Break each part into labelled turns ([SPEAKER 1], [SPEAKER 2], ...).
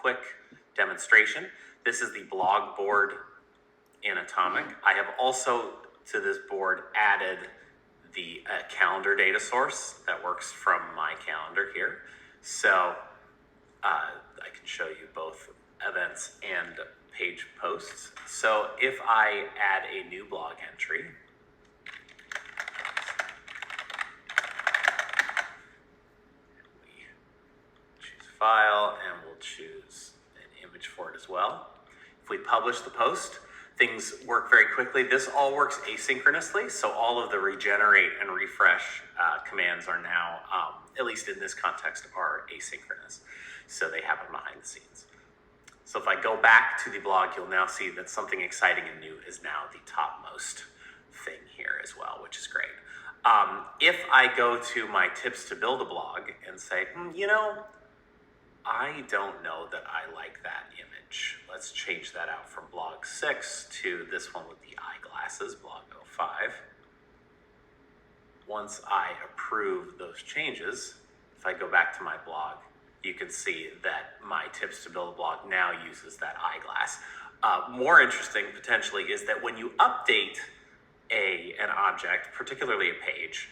[SPEAKER 1] quick demonstration. This is the blog board in Atomic. I have also to this board added the calendar data source that works from my calendar here. So I can show you both events and page posts. So if I add a new blog entry, we choose file and we'll choose an image for it as well. If we publish the post, things work very quickly. This all works asynchronously, so all of the regenerate and refresh commands are now, at least in this context, are asynchronous. So they happen behind the scenes. So if I go back to the blog, you'll now see that something exciting and new is now the topmost thing here as well, which is great. If I go to my tips to build a blog and say, you know, I don't know that I like that image. Let's change that out from blog 6 to this one with the eyeglasses, blog 05. Once I approve those changes, if I go back to my blog, you can see that my tips to build a blog now uses that eyeglass. More interesting potentially is that when you update an object, particularly a page,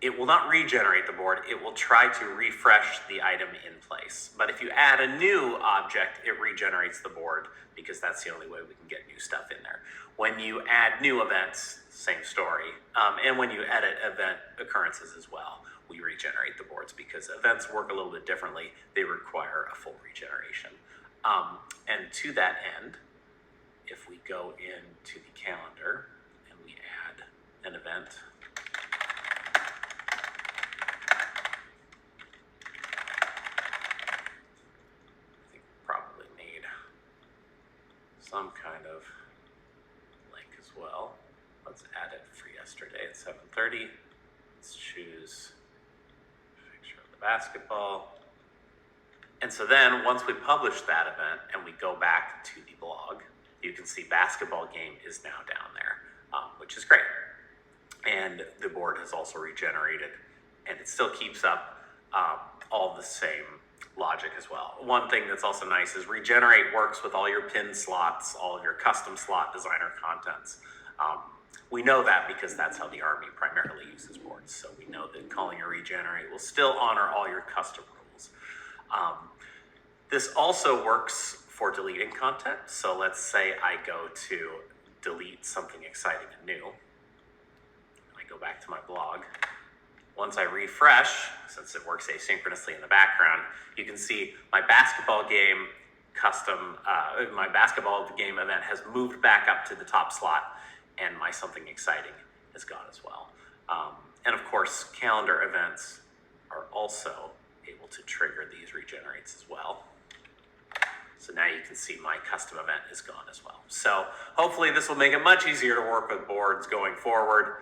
[SPEAKER 1] it will not regenerate the board, it will try to refresh the item in place. But if you add a new object, it regenerates the board because that's the only way we can get new stuff in there. When you add new events, same story. And when you edit event occurrences as well, we regenerate the boards because events work a little bit differently. They require a full regeneration. And to that end, if we go into the calendar and we add an event, some kind of link as well. Let's add it for yesterday at 7:30. Let's choose a picture of the basketball. And so then once we publish that event and we go back to the blog, you can see basketball game is now down there, which is great. And the board has also regenerated and it still keeps up all the same logic as well. One thing that's also nice is regenerate works with all your pin slots, all of your custom slot designer contents. We know that because that's how the Army primarily uses boards. So we know that calling a regenerate will still honor all your custom rules. This also works for deleting content. So let's say I go to delete something exciting and new. I go back to my blog. Once I refresh, since it works asynchronously in the background, you can see my basketball game my basketball game event has moved back up to the top slot and my something exciting is gone as well. And of course, calendar events are also able to trigger these regenerates as well. So now you can see my custom event is gone as well. So hopefully this will make it much easier to work with boards going forward.